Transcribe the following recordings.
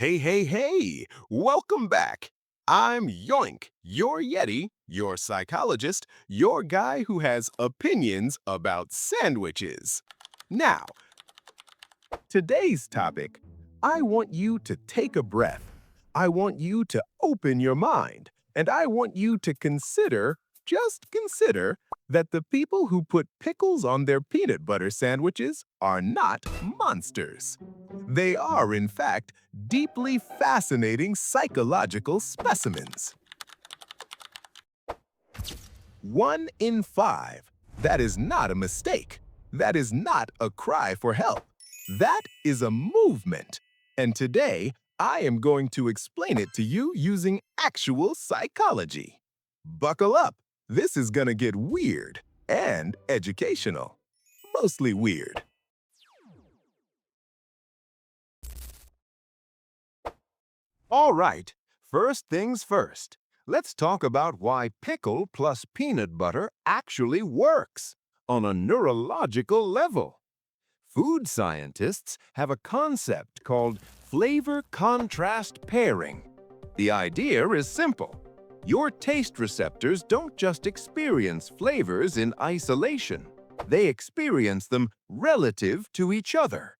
Hey, hey, hey! Welcome back. I'm Yoink, your Yeti, your psychologist, your guy who has opinions about sandwiches. Now, today's topic, I want you to take a breath. I want you to open your mind. And I want you to consider, just consider, that the people who put pickles on their peanut butter sandwiches are not monsters. They are, in fact, deeply fascinating psychological specimens. 1 in 5. That is not a mistake. That is not a cry for help. That is a movement. And today, I am going to explain it to you using actual psychology. Buckle up. This is gonna get weird and educational. Mostly weird. All right, first things first. Let's talk about why pickle plus peanut butter actually works on a neurological level. Food scientists have a concept called flavor contrast pairing. The idea is simple. Your taste receptors don't just experience flavors in isolation. They experience them relative to each other.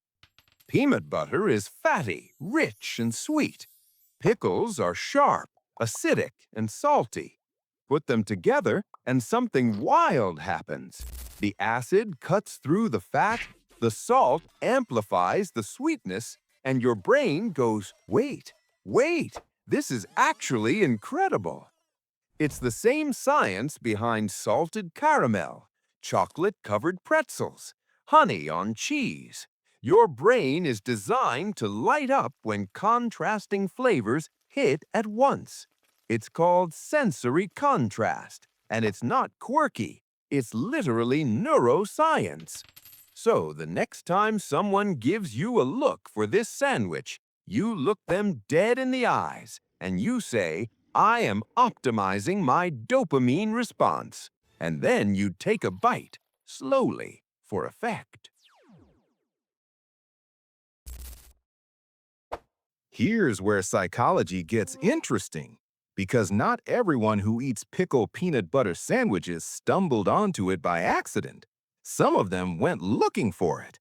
Peanut butter is fatty, rich, and sweet. Pickles are sharp, acidic, and salty. Put them together, and something wild happens. The acid cuts through the fat, the salt amplifies the sweetness, and your brain goes, wait, this is actually incredible. It's the same science behind salted caramel, chocolate-covered pretzels, honey on cheese. Your brain is designed to light up when contrasting flavors hit at once. It's called sensory contrast, and it's not quirky. It's literally neuroscience. So the next time someone gives you a look for this sandwich, you look them dead in the eyes and you say, I am optimizing my dopamine response. And then you take a bite, slowly, for effect. Here's where psychology gets interesting, because not everyone who eats pickle peanut butter sandwiches stumbled onto it by accident. Some of them went looking for it.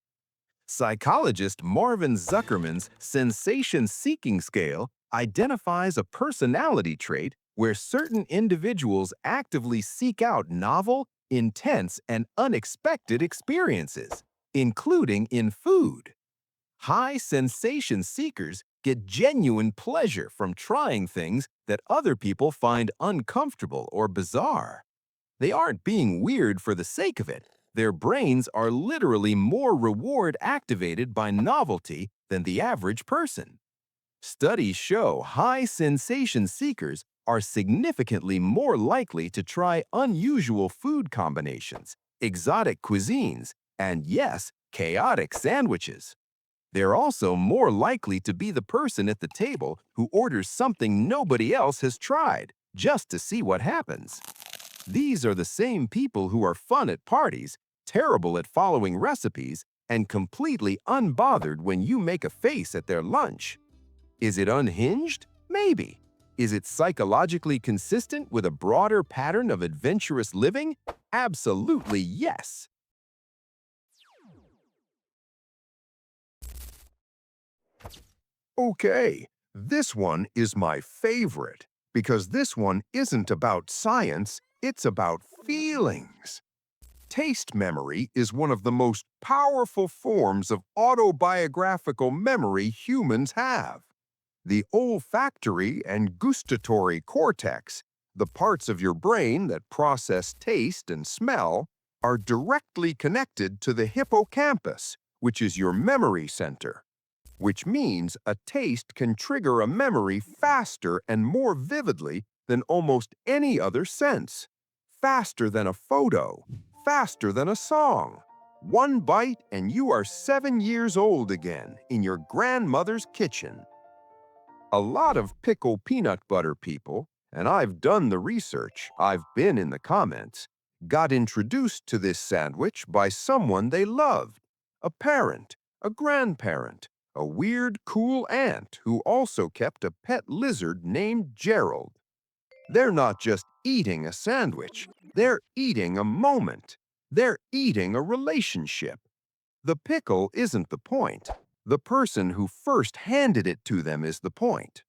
Psychologist Marvin Zuckerman's sensation-seeking scale identifies a personality trait where certain individuals actively seek out novel, intense, and unexpected experiences, including in food. High sensation seekers get genuine pleasure from trying things that other people find uncomfortable or bizarre. They aren't being weird for the sake of it. Their brains are literally more reward activated by novelty than the average person. Studies show high sensation seekers are significantly more likely to try unusual food combinations, exotic cuisines, and yes, chaotic sandwiches. They're also more likely to be the person at the table who orders something nobody else has tried, just to see what happens. These are the same people who are fun at parties, terrible at following recipes, and completely unbothered when you make a face at their lunch. Is it unhinged? Maybe. Is it psychologically consistent with a broader pattern of adventurous living? Absolutely yes. Okay, this one is my favorite because this one isn't about science, it's about feelings. Taste memory is one of the most powerful forms of autobiographical memory humans have. The olfactory and gustatory cortex, the parts of your brain that process taste and smell, are directly connected to the hippocampus, which is your memory center, which means a taste can trigger a memory faster and more vividly than almost any other sense. Faster than a photo, faster than a song. One bite and you are 7 years old again in your grandmother's kitchen. A lot of pickle peanut butter people, and I've done the research, I've been in the comments, got introduced to this sandwich by someone they loved, a parent, a grandparent, a weird, cool ant who also kept a pet lizard named Gerald. They're not just eating a sandwich, they're eating a moment. They're eating a relationship. The pickle isn't the point. The person who first handed it to them is the point.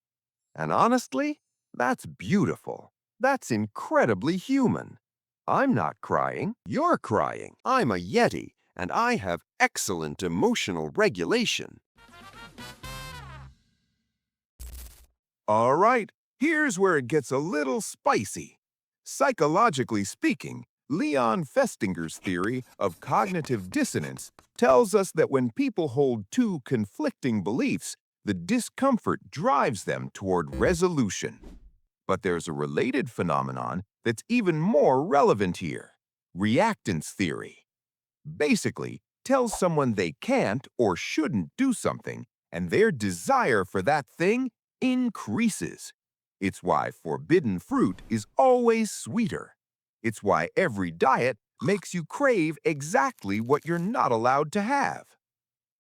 And honestly, that's beautiful. That's incredibly human. I'm not crying. You're crying. I'm a Yeti, and I have excellent emotional regulation. All right, here's where it gets a little spicy. Psychologically speaking, Leon Festinger's theory of cognitive dissonance tells us that when people hold two conflicting beliefs, the discomfort drives them toward resolution. But there's a related phenomenon that's even more relevant here: reactance theory. Basically, tells someone they can't or shouldn't do something, and their desire for that thing increases. It's why forbidden fruit is always sweeter. It's why every diet makes you crave exactly what you're not allowed to have.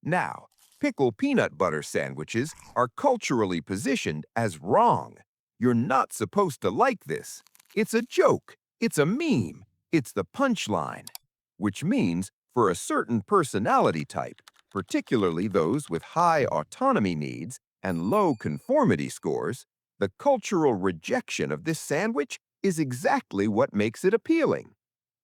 Now, pickle peanut butter sandwiches are culturally positioned as wrong. You're not supposed to like this. It's a joke. It's a meme. It's the punchline. Which means for a certain personality type, particularly those with high autonomy needs and low conformity scores, the cultural rejection of this sandwich is exactly what makes it appealing.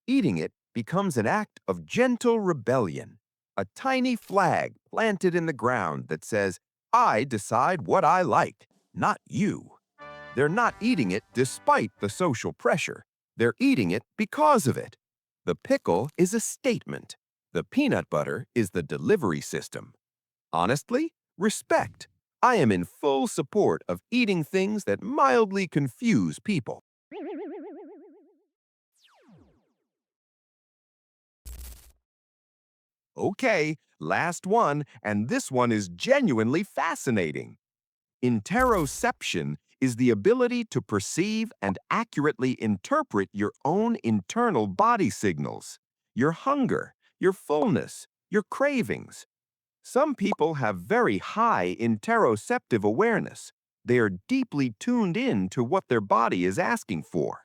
Eating it becomes an act of gentle rebellion, a tiny flag planted in the ground that says, I decide what I like, not you. They're not eating it despite the social pressure. They're eating it because of it. The pickle is a statement. The peanut butter is the delivery system. Honestly, respect. I am in full support of eating things that mildly confuse people. Okay, last one, and this one is genuinely fascinating. Interoception is the ability to perceive and accurately interpret your own internal body signals, your hunger, your fullness, your cravings. Some people have very high interoceptive awareness. They are deeply tuned in to what their body is asking for.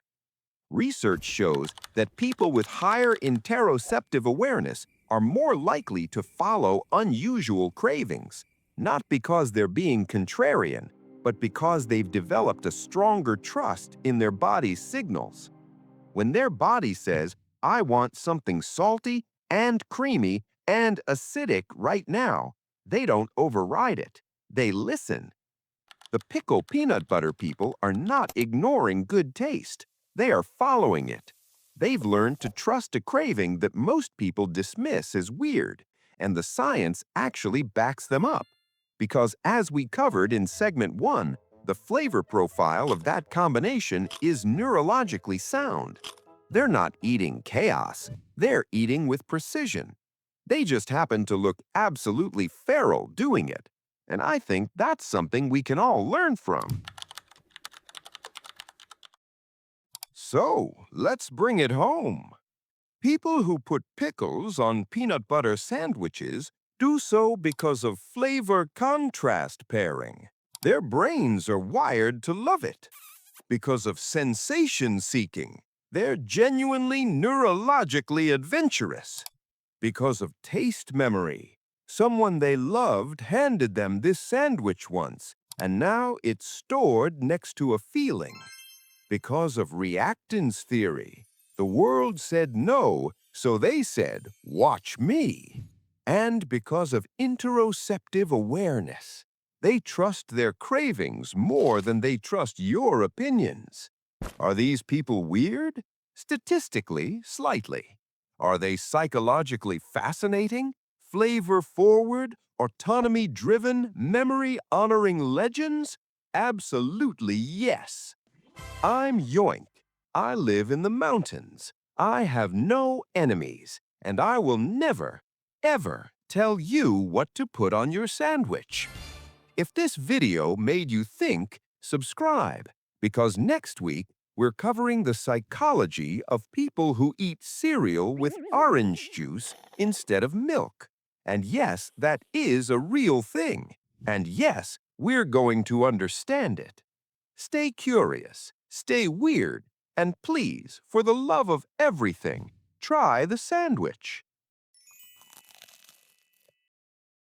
Research shows that people with higher interoceptive awareness are more likely to follow unusual cravings, not because they're being contrarian, but because they've developed a stronger trust in their body's signals. When their body says, I want something salty and creamy and acidic right now, they don't override it. They listen. The pickle peanut butter people are not ignoring good taste. They are following it. They've learned to trust a craving that most people dismiss as weird, and the science actually backs them up. Because as we covered in segment 1, the flavor profile of that combination is neurologically sound. They're not eating chaos. They're eating with precision. They just happen to look absolutely feral doing it. And I think that's something we can all learn from. So, let's bring it home. People who put pickles on peanut butter sandwiches do so because of flavor contrast pairing. Their brains are wired to love it. Because of sensation seeking. They're genuinely neurologically adventurous. Because of taste memory. Someone they loved handed them this sandwich once, and now it's stored next to a feeling. Because of reactance theory, the world said no, so they said, watch me. And because of interoceptive awareness, they trust their cravings more than they trust your opinions. Are these people weird? Statistically, slightly. Are they psychologically fascinating, flavor-forward, autonomy-driven, memory-honoring legends? Absolutely yes. I'm Yoink. I live in the mountains. I have no enemies, and I will never, ever tell you what to put on your sandwich. If this video made you think, subscribe, because next week we're covering the psychology of people who eat cereal with orange juice instead of milk. And yes, that is a real thing. And yes, we're going to understand it. Stay curious, stay weird, and please, for the love of everything, try the sandwich.